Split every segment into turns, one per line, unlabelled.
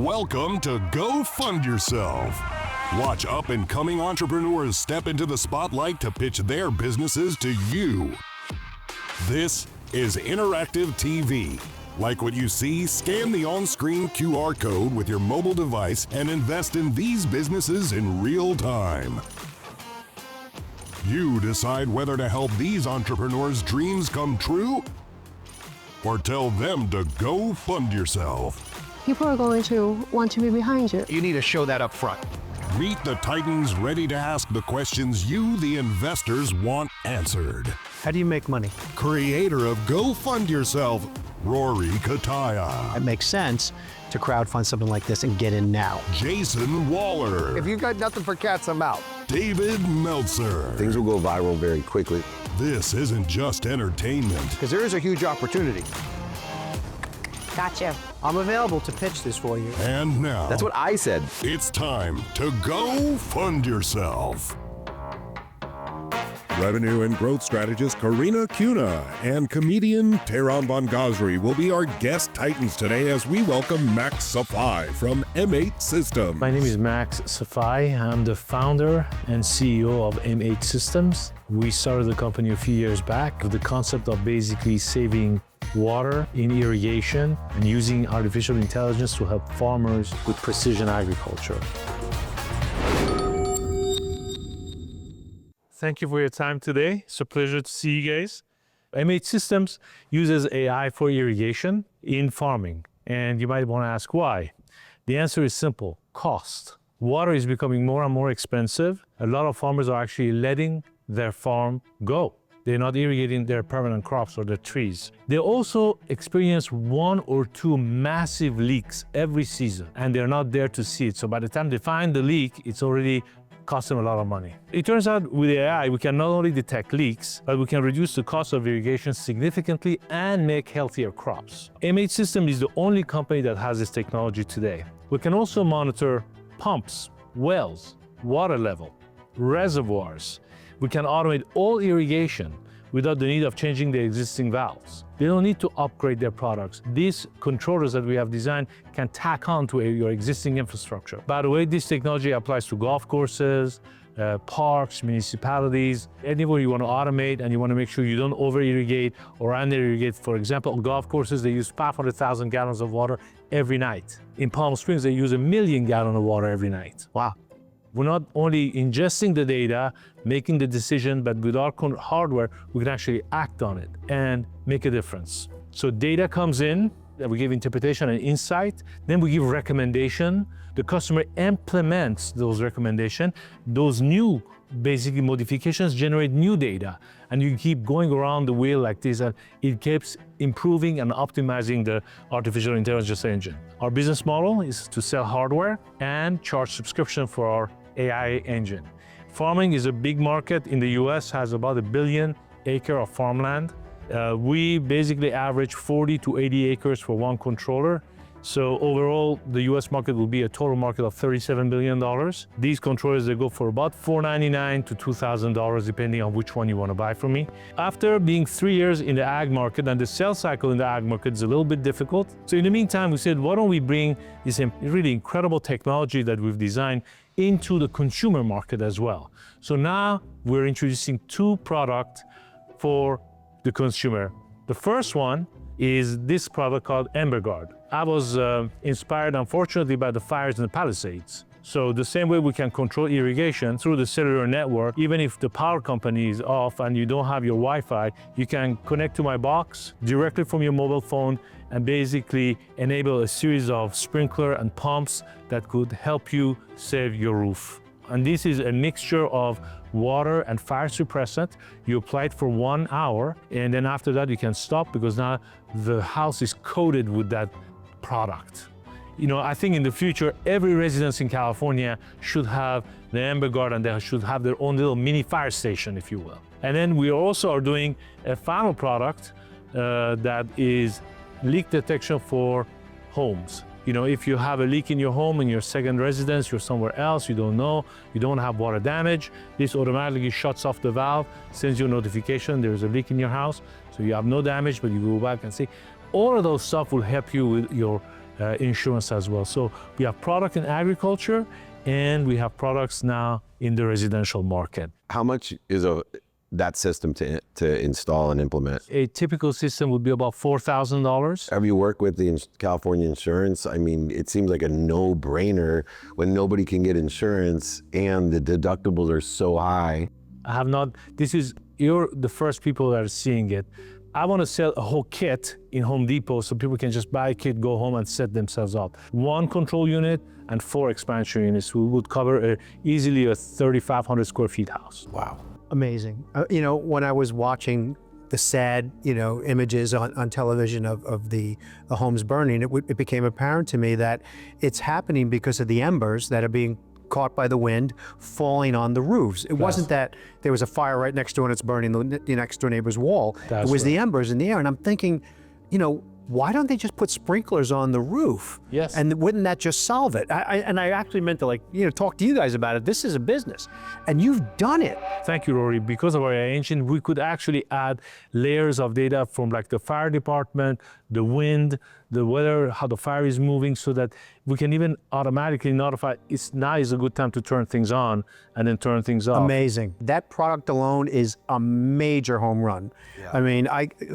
Welcome to Go Fund Yourself. Watch up-and-coming entrepreneurs step into the spotlight to pitch their businesses to you. This is interactive TV. Like what you see, scan the on-screen QR code with your mobile device and invest in these businesses in real time. You decide whether to help these entrepreneurs' dreams come true or tell them to go fund yourself.
People are going to want to be behind you.
You need to show that up front.
Meet the titans ready to ask the questions you, the investors, want answered.
How do you make money?
Creator of Go Fund Yourself, Rory Kataya.
It makes sense to crowdfund something like this and get in now.
Jason Waller.
If you've got nothing for cats, I'm out.
David Meltzer.
Things will go viral very quickly.
This isn't just entertainment.
Because there is a huge opportunity.
Gotcha.
I'm available to pitch this for you.
And now,
That's what I said.
it's time to go fund yourself. Revenue and growth strategist Karina Kuna and comedian Tehran Bongazri will be our guest titans today as we welcome Max Safai from M8 Systems.
My name is Max Safai. I'm the founder and CEO of M8 Systems. We started the company a few years back with the concept of basically saving water in irrigation and using artificial intelligence to help farmers with precision agriculture. Thank you for your time today. It's a pleasure to see you guys. M8 Systems uses AI for irrigation in farming. And you might want to ask why. The answer is simple: cost. Water is becoming more and more expensive. A lot of farmers are actually letting their farm go. They're not irrigating their permanent crops or their trees. They also experience 1 or 2 massive leaks every season, and they're not there to see it. So by the time they find the leak, it's already cost them a lot of money. It turns out with AI, we can not only detect leaks, but we can reduce the cost of irrigation significantly and make healthier crops. M8 Systems is the only company that has this technology today. We can also monitor pumps, wells, water level, reservoirs. We can automate all irrigation without the need of changing the existing valves. They don't need to upgrade their products. These controllers that we have designed can tack on to your existing infrastructure. By the way, this technology applies to golf courses, parks, municipalities, anywhere you want to automate and you want to make sure you don't over-irrigate or under-irrigate. For example, on golf courses, they use 500,000 gallons of water every night. In Palm Springs, they use 1 million gallons of water every night. Wow. We're not only ingesting the data, making the decision, but with our hardware, we can actually act on it and make a difference. So data comes in, we give interpretation and insight, then we give recommendation. The customer implements those recommendations. Those new basically modifications generate new data, and you keep going around the wheel like this, and it keeps improving and optimizing the artificial intelligence engine. Our business model is to sell hardware and charge subscription for our AI engine. Farming is a big market in the US, has about 1 billion acres of farmland. We basically average 40 to 80 acres for one controller. So overall, the US market will be a total market of $37 billion. These controllers, they go for about $499 to $2,000, depending on which one you want to buy from me. After being 3 years in the ag market, and the sales cycle in the ag market is a little bit difficult. So in the meantime, we said, why don't we bring this really incredible technology that we've designed into the consumer market as well. So now we're introducing 2 products for the consumer. The first one is this product called EmberGuard. I was inspired, unfortunately, by the fires in the Palisades. So the same way we can control irrigation through the cellular network, even if the power company is off and you don't have your Wi-Fi, you can connect to my box directly from your mobile phone and basically enable a series of sprinkler and pumps that could help you save your roof. And this is a mixture of water and fire suppressant. You apply it for 1 hour, and then after that you can stop, because now the house is coated with that product. You know, I think in the future, every residence in California should have the EmberGuard, and they should have their own little mini fire station, if you will. And then we also are doing a final product that is leak detection for homes. You know, if you have a leak in your home, in your second residence, you're somewhere else, you don't know, you don't have water damage, this automatically shuts off the valve, sends you a notification there's a leak in your house, so you have no damage, but you go back and see. All of those stuff will help you with your insurance as well. So we have product in agriculture, and we have products now in the residential market.
How much is that system to install and implement?
A typical system would be about $4,000.
Have you worked with the California insurance? I mean, it seems like a no-brainer when nobody can get insurance and the deductibles are so high.
I have not, you're the first people that are seeing it. I want to sell a whole kit in Home Depot so people can just buy a kit, go home and set themselves up. 1 control unit and 4 expansion units would cover easily a 3,500 square feet house.
Wow. Amazing. You know, when I was watching the sad, images on television of the homes burning, it became apparent to me that it's happening because of the embers that are being caught by the wind, falling on the roofs. It wasn't that there was a fire right next door and it's burning the next door neighbor's wall.
That's
it was
right.
the embers in the air. And I'm thinking, why don't they just put sprinklers on the roof?
Yes.
And wouldn't that just solve it? I actually meant to talk to you guys about it. This is a business and you've done it.
Thank you, Rory. Because of our engine, we could actually add layers of data from like the fire department, the wind, the weather, how the fire is moving, so that we can even automatically notify now is a good time to turn things on and then turn things off.
Amazing. That product alone is a major home run. Yeah. I mean,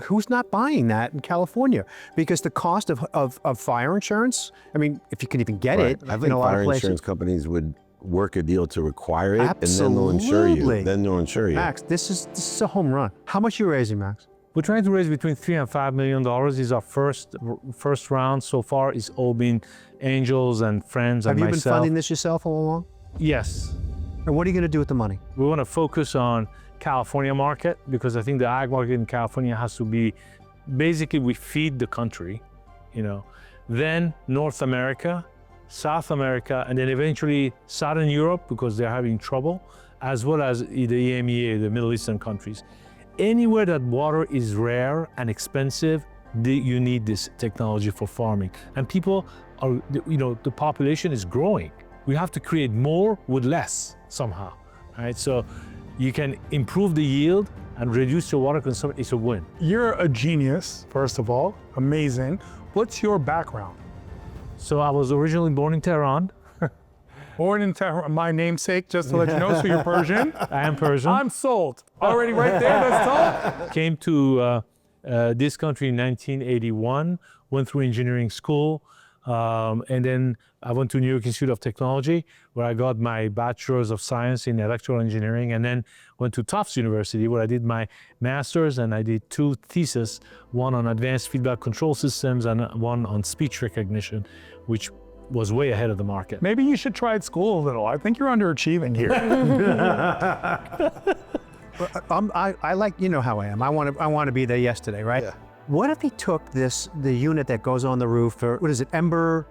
who's not buying that in California? Because the cost of fire insurance, I mean, if you can even get it
I
in
think
a lot
fire
of places.
insurance companies would work a deal to require it,
Absolutely.
and then they'll insure you.
Max, this is a home run. How much are you raising, Max?
We're trying to raise between $3 and $5 million. This is our first round so far. It's all been angels and friends and myself.
Have you been funding this yourself all along?
Yes.
And what are you going to do with the money?
We want to focus on California market because I think the ag market in California has to be, basically we feed the country, then North America, South America, and then eventually Southern Europe because they're having trouble, as well as the EMEA, the Middle Eastern countries. Anywhere that water is rare and expensive, you need this technology for farming. And people are, the population is growing. We have to create more with less somehow, right? So you can improve the yield and reduce your water consumption. It's a win.
You're a genius, first of all, amazing. What's your background?
So I was originally born in Tehran.
Born in Tehran, my namesake, just to let you know, so you're Persian.
I am Persian.
I'm sold. Already right there, let's talk.
Came to this country in 1981, went through engineering school, and then I went to New York Institute of Technology, where I got my bachelor's of science in electrical engineering, and then went to Tufts University, where I did my master's, and I did 2 theses, one on advanced feedback control systems and one on speech recognition, which was way ahead of the market.
Maybe you should try at school a little. I think you're underachieving here.
I like, how I am. I want to be there yesterday, right?
Yeah.
What if he took the unit that goes on the roof for, what is it, Ember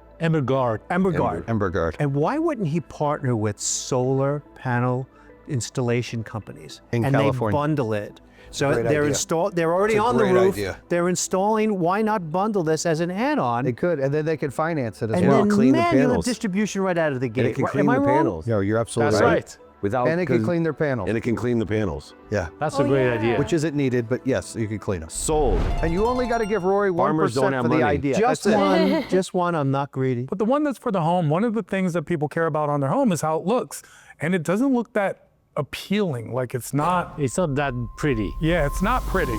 Guard.
Ember Guard.
And why wouldn't he partner with solar panel installation companies?
In
and
California.
they bundle it. So
Great
they're
idea.
they're already
It's a
on the
great
roof.
idea.
They're installing. Why not bundle this as an add-on?
They could, and then they could finance it as
and
well.
then,
clean the
you have
panels.
distribution right out of the gate.
And it can
Right?
clean
Am I
the
wrong?
panels.
No, you're absolutely
That's right.
Without,
And it can
'cause-
clean their panels.
And it can clean the panels.
Yeah,
That's a great idea.
which isn't needed, but yes, you can clean them.
Sold.
And you only got to give Rory 1%
Farmers don't have
for the
money.
idea.
Just
That's it.
one. Just one. I'm not greedy.
But the one that's for the home, one of the things that people care about on their home is how it looks. And it doesn't look that appealing. Like it's not,
It's not that pretty.
yeah, it's not pretty.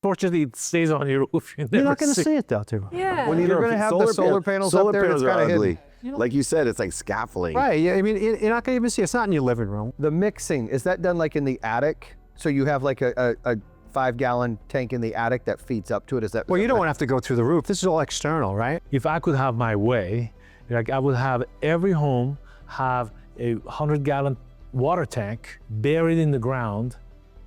Fortunately, it stays on your roof.
You're not going to see it though, too.
Yeah.
When you're going to have the solar panels up there, it's
are
kind of
ugly.
hidden.
Like you said, it's like scaffolding.
Right. Yeah. I mean, you're not going to even see it. It's not in your living room.
The mixing, is that done like in the attic? So you have like a 5-gallon tank in the attic that feeds up to it? Is that?
Well, you don't want to have to go through the roof. This is all external, right?
If I could have my way, like I would have every home have a 100-gallon water tank buried in the ground,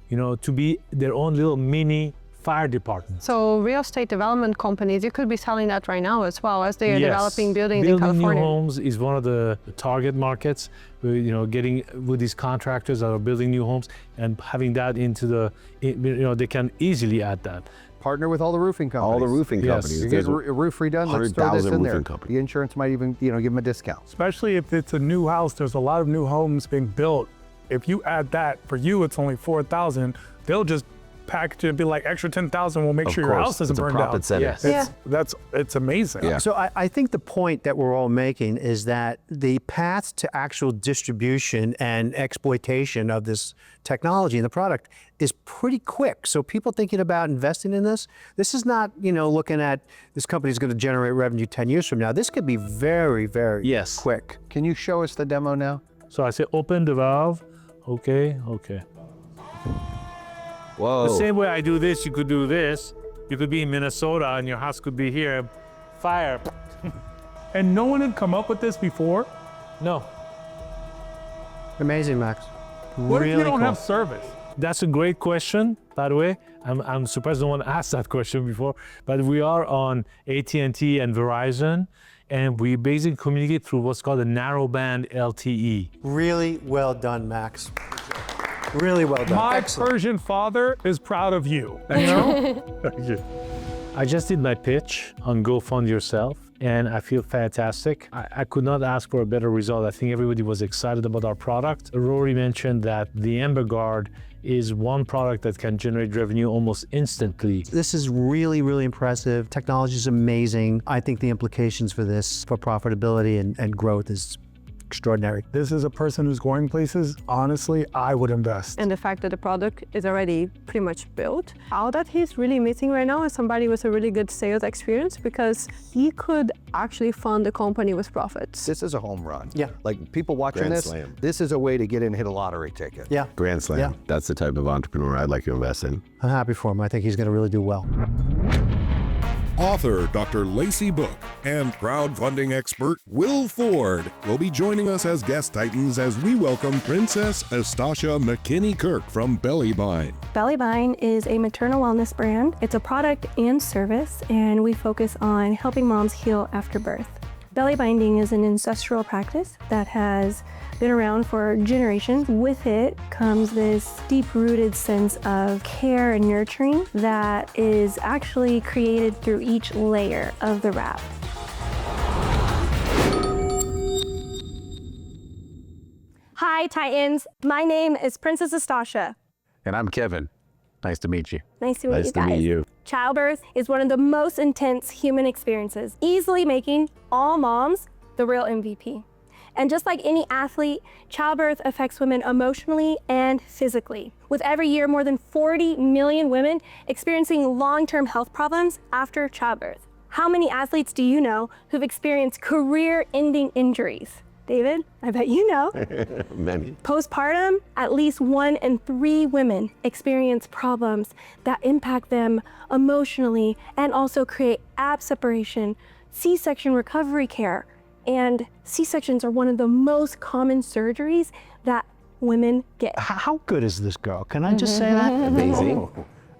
to be their own little mini fire department.
So real estate development companies, you could be selling that right now as well as they are
Yes.
developing buildings in
Building
California.
new homes is one of the target markets. Getting with these contractors that are building new homes and having that into they can easily add that.
partner with all the roofing companies.
All the roofing
Yes.
companies.
You
There's
get a roof redone, let's throw
100,000
this in there.
roofing companies.
The insurance might even, give them a discount.
Especially if it's a new house, there's a lot of new homes being built. If you add that, for you, it's only 4,000. They'll just package it and be like extra 10,000 will make
Of
sure your
course,
house doesn't
it's a
burn
profit
down.
center.
Yes.
It's amazing.
Yeah.
So I think the point that we're all making is that the path to actual distribution and exploitation of this technology and the product is pretty quick. So people thinking about investing in this is not, looking at this company is going to generate revenue 10 years from now. This could be very, very
Yes.
quick.
Can you show us the demo now?
So I say open the valve. Okay.
Whoa.
The same way I do this, you could do this. You could be in Minnesota and your house could be here. Fire.
And no one had come up with this before.
No.
Amazing, Max.
What
really
if you don't
cool.
have service?
That's a great question, by the way. I'm surprised no one asked that question before. But we are on AT&T and Verizon, and we basically communicate through what's called a narrowband LTE.
Really well done, Max. Really well done.
My
Excellent.
Persian father is proud of you. You know?
I just did my pitch on Go Fund Yourself, and I feel fantastic. I could not ask for a better result. I think everybody was excited about our product. Rory mentioned that the Amber Guard is one product that can generate revenue almost instantly.
This is really, really impressive. Technology is amazing. I think the implications for this, for profitability and growth is extraordinary.
This is a person who's going places. Honestly, I would invest.
And the fact that the product is already pretty much built. All that he's really missing right now is somebody with a really good sales experience, because he could actually fund the company with profits.
This is a home run.
Yeah.
Like people watching
Grand
this,
slam.
this is a way to get in and hit a lottery ticket.
Yeah,
Grand Slam.
Yeah.
That's the type of entrepreneur I'd like to invest in.
I'm happy for him. I think he's going to really do well.
Author Dr. Lacey Book and crowdfunding expert Will Ford will be joining us as guest titans as we welcome Princess Astasia McKinney-Kirk from Bellybind.
Bellybind is a maternal wellness brand. It's a product and service, and we focus on helping moms heal after birth. Belly binding is an ancestral practice that has been around for generations. With it comes this deep-rooted sense of care and nurturing that is actually created through each layer of the wrap. Hi, Titans. My name is Princess Astasia.
And I'm Kevin. Nice to meet you.
Nice to meet
Nice
you
to
guys.
meet you.
Childbirth is one of the most intense human experiences, easily making all moms the real MVP. And just like any athlete, childbirth affects women emotionally and physically. With every year, more than 40 million women experiencing long-term health problems after childbirth. How many athletes do you know who've experienced career-ending injuries? David, I bet you know.
Many.
Postpartum, at least 1 in 3 women experience problems that impact them emotionally and also create ab separation, C-section recovery care. And C-sections are one of the most common surgeries that women get.
How good is this girl? Can I just say that?
Amazing.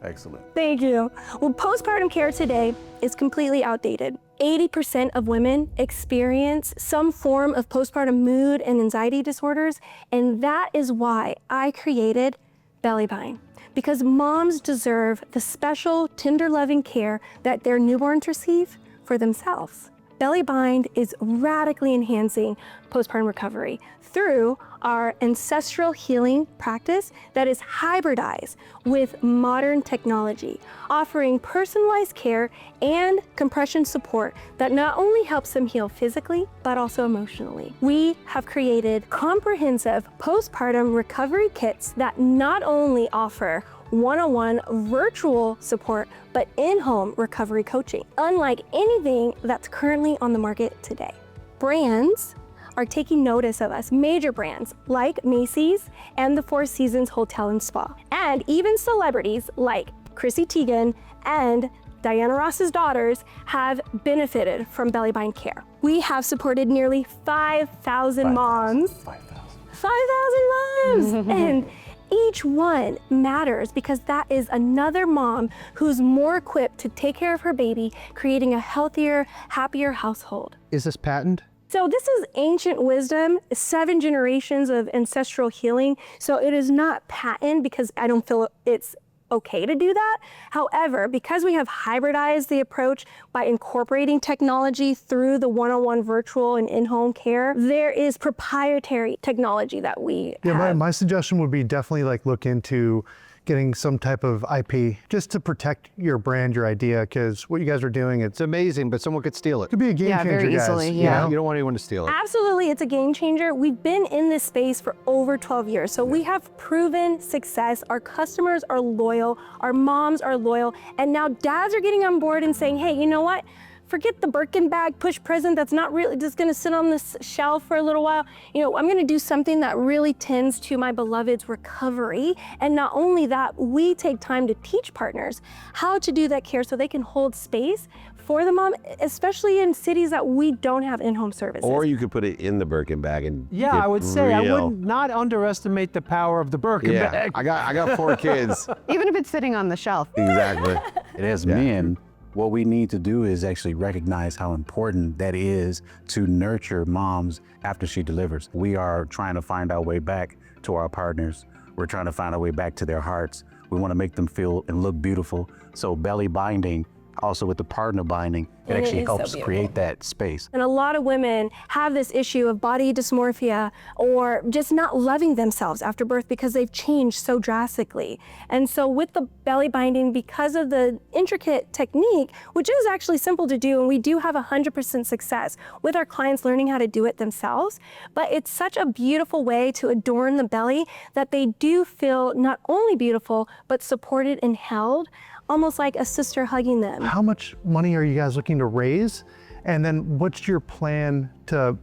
Excellent.
Thank you. Well, postpartum care today is completely outdated. 80% of women experience some form of postpartum mood and anxiety disorders, and that is why I created Bellybind. Because moms deserve the special, tender, loving care that their newborns receive for themselves. Bellybind is radically enhancing postpartum recovery through our ancestral healing practice that is hybridized with modern technology, offering personalized care and compression support that not only helps them heal physically, but also emotionally. We have created comprehensive postpartum recovery kits that not only offer one-on-one virtual support, but in-home recovery coaching, unlike anything that's currently on the market today. Brands are taking notice of us, major brands like Macy's and the Four Seasons Hotel and Spa, and even celebrities like Chrissy Teigen and Diana Ross's daughters have benefited from Bellybind care. We have supported nearly 5,000 moms. 5,000 moms! And each one matters because that is another mom who's more equipped to take care of her baby, creating a healthier, happier household.
Is this patent?
So this is ancient wisdom, 7 generations of ancestral healing. So it is not patent because I don't feel it's okay to do that. However, because we have hybridized the approach by incorporating technology through the one-on-one virtual and in-home care, there is proprietary technology that we have.
My suggestion would be definitely like look into
getting some type of IP just to protect your brand, your idea, because what you guys are doing,
It's amazing, but someone could steal it.
could be a game changer,
very
guys.
easily,
you
yeah.
know?
You don't want anyone to steal it.
Absolutely, it's a game changer. We've been in this space for over 12 years, so we have proven success. Our customers are loyal, our moms are loyal, and now dads are getting on board and saying, hey, you know what? Forget the Birkin bag push present that's not really just gonna sit on this shelf for a little while. You know, I'm gonna do something that really tends to my beloved's recovery. And not only that, we take time to teach partners how to do that care so they can hold space for the mom, especially in cities that we don't have in-home services.
Or you could put it in the Birkin bag and
Yeah,
get
I would say I
real.
would not underestimate the power of the Birkin
Yeah,
bag.
I got 4 kids.
Even if it's sitting on the shelf.
Exactly.
And as men, what we need to do is actually recognize how important that is to nurture moms after she delivers. We are trying to find our way back to our partners. We're trying to find our way back to their hearts. We want to make them feel and look beautiful. So belly binding, also with the partner binding, it
And it
actually
is so
helps
beautiful.
create that space.
And a lot of women have this issue of body dysmorphia or just not loving themselves after birth because they've changed so drastically. And so with the belly binding, because of the intricate technique, which is actually simple to do, and we do have 100% success with our clients learning how to do it themselves, but it's such a beautiful way to adorn the belly that they do feel not only beautiful, but supported and held, almost like a sister hugging them.
How much money are you guys looking to raise? And then what's your plan to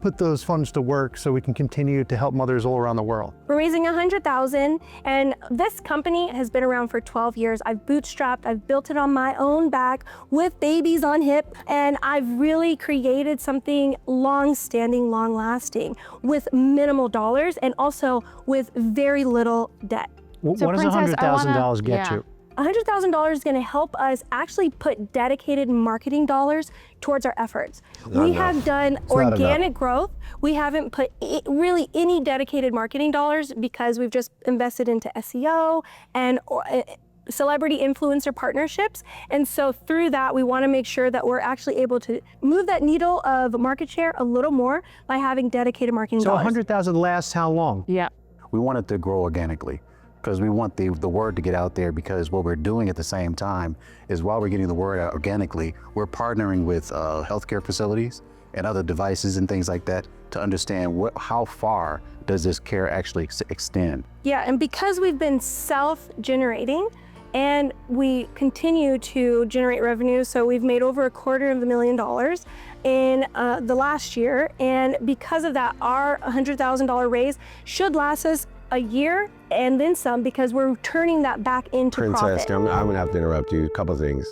put those funds to work so we can continue to help mothers all around the world?
We're raising $100,000, and this company has been around for 12 years. I've bootstrapped, I've built it on my own back with babies on hip, and I've really created something long-standing, long-lasting with minimal dollars and also with very little debt.
What
So
does
Princess, I wanna-
$100,000 get
yeah.
you?
$100,000 is going to help us actually put dedicated marketing dollars towards our efforts. We have done organic growth. We haven't put really any dedicated marketing dollars because we've just invested into SEO and celebrity influencer partnerships. And so through that, we want to make sure that we're actually able to move that needle of market share a little more by having dedicated marketing
So
dollars.
100,000 lasts how long?
Yeah.
We want it to grow organically because we want the word to get out there, because what we're doing at the same time is while we're getting the word out organically, we're partnering with healthcare facilities and other devices and things like that to understand how far does this care actually extend.
Yeah, and because we've been self-generating and we continue to generate revenue, so we've made over $250,000 in the last year, and because of that, our $100,000 raise should last us a year and then some, because we're turning that back into
Princess,
profit.
I'm gonna have to interrupt you. A couple things.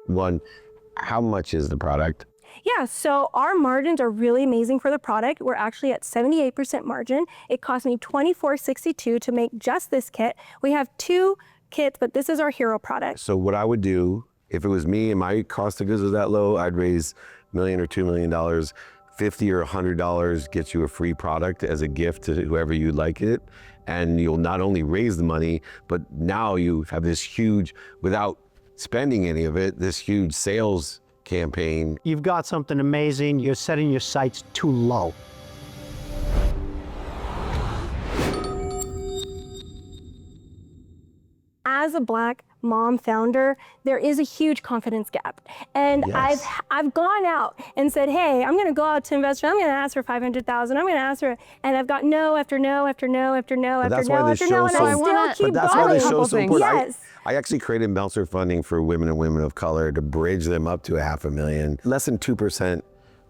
One, how much is the product?
Yeah, so our margins are really amazing for the product. We're actually at 78% margin. It cost me $24.62 to make just this kit. We have 2 kits, but this is our hero product.
So what I would do, if it was me and my cost of goods was that low, I'd raise $1 million or $2 million. $50 or $100 gets you a free product as a gift to whoever you'd like it. And you'll not only raise the money, but now you have this huge, without spending any of it, this huge sales campaign.
You've got something amazing. You're setting your sights too low.
As a Black mom founder, there is a huge confidence gap. And
Yes.
I've gone out and said, hey, I'm gonna go out to investors, I'm gonna ask for 500,000, I'm gonna ask for, and I've got no after no after no after no after
that's
no
why this
after no,
show's
and
so-
I still keep
But that's
going.
why this
couple
show's so
things.
important.
Yes.
I actually created Meltzer funding for women and women of color to bridge them up to $500,000. Less than 2%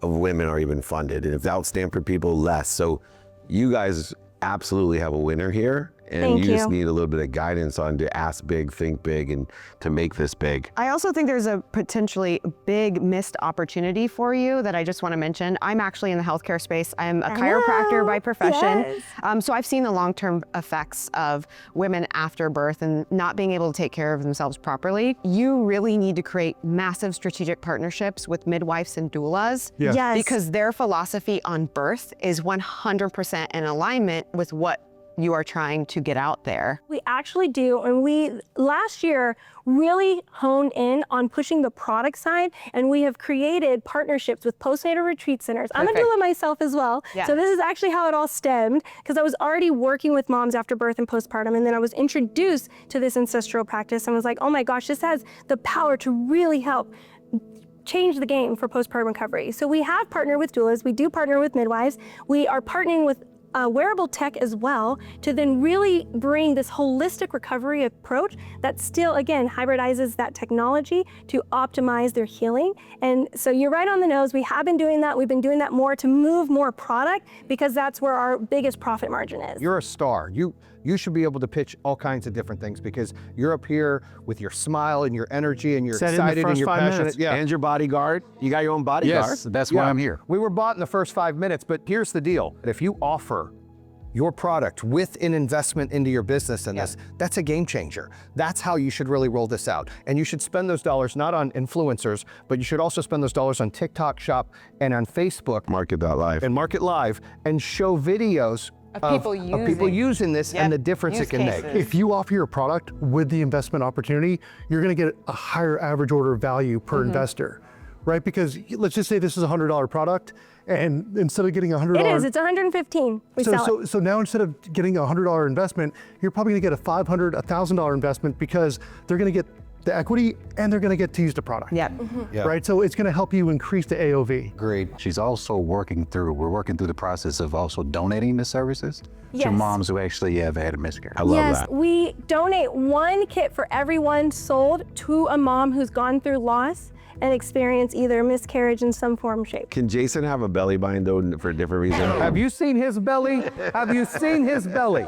of women are even funded, and without Stanford people, less. So you guys absolutely have a winner here. And
Thank
you just
you.
need a little bit of guidance on to ask big, think big, and to make this big.
I also think there's a potentially big missed opportunity for you that I just want to mention. I'm actually in the healthcare space. I'm a chiropractor by profession.
Yes.
So I've seen the long-term effects of women after birth and not being able to take care of themselves properly. You really need to create massive strategic partnerships with midwives and doulas.
Yeah.
Yes.
Because their philosophy on birth is 100% in alignment with what you are trying to get out there.
We actually do, and we last year really honed in on pushing the product side, and we have created partnerships with postnatal retreat centers. I'm a doula myself as well, so this is actually how it all stemmed, because I was already working with moms after birth and postpartum, and then I was introduced to this ancestral practice and was like, oh my gosh, this has the power to really help change the game for postpartum recovery. So we have partnered with doulas, we do partner with midwives, we are partnering with wearable tech as well to then really bring this holistic recovery approach that still, again, hybridizes that technology to optimize their healing. And so you're right on the nose. We have been doing that. We've been doing that more to move more product because that's where our biggest profit margin is.
You're a star. You should be able to pitch all kinds of different things because you're up here with your smile and your energy and you're excited and you're passionate.
Yeah. And your bodyguard. You got your own bodyguard.
Yes, that's why I'm here.
We were bought in the first 5 minutes, but here's the deal. If you offer your product with an investment into your business in this, that's a game changer. That's how you should really roll this out. And you should spend those dollars not on influencers, but you should also spend those dollars on TikTok Shop and on Facebook.
Market.live.
And Market Live and show videos of people using this and the difference it can make.
If you offer your product with the investment opportunity, you're going to get a higher average order value per investor, right? Because let's just say this is a $100 product, and instead of getting $100,
it is. It's $115. We sell it.
So now instead of getting a $100 investment, you're probably going to get a $500, $1,000 investment because they're going to get the equity and they're going to get to use the product. Right. So it's going to help you increase the AOV.
Agreed.
She's also we're working through the process of also donating the services to moms who actually have had a miscarriage.
I love that.
We donate 1 kit for every one sold to a mom who's gone through loss and experience either miscarriage in some form or shape.
Can Jason have a belly bind though for a different reason?
Have you seen his belly? Have you seen his belly?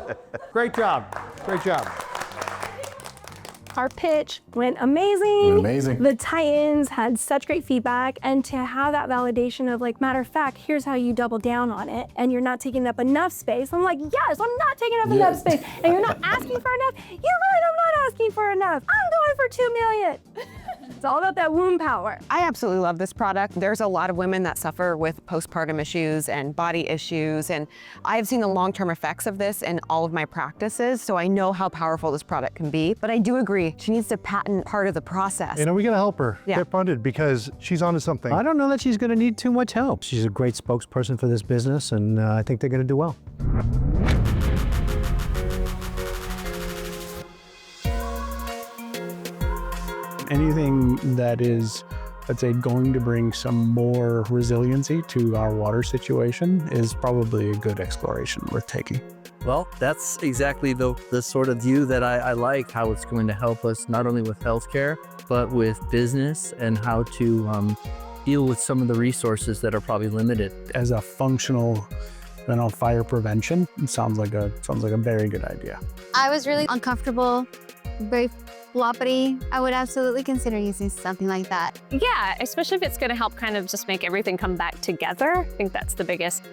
Great job. Great job.
Our pitch went amazing.
Amazing.
The tie-ins had such great feedback, and to have that validation of like, matter of fact, here's how you double down on it, and you're not taking up enough space. I'm like, yes, I'm not taking up enough space, and you're not asking for enough. You're right, I'm not asking for enough. I'm going for 2 million. It's all about that womb power.
I absolutely love this product. There's a lot of women that suffer with postpartum issues and body issues, and I've seen the long-term effects of this in all of my practices, so I know how powerful this product can be. But I do agree, she needs to patent part of the process.
And we got to help her get funded because she's onto something.
I don't know that she's going to need too much help. She's a great spokesperson for this business, and I think they're going to do well.
Anything that is, let's say, going to bring some more resiliency to our water situation is probably a good exploration worth taking.
Well, that's exactly the sort of view that I like, how it's going to help us not only with healthcare, but with business and how to deal with some of the resources that are probably limited.
As a functional, fire prevention, it sounds like a very good idea.
I was really uncomfortable, very floppity. I would absolutely consider using something like that.
Yeah, especially if it's going to help kind of just make everything come back together. I think that's the biggest,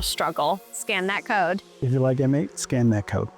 struggle. Scan that code.
If you like M8, scan that code.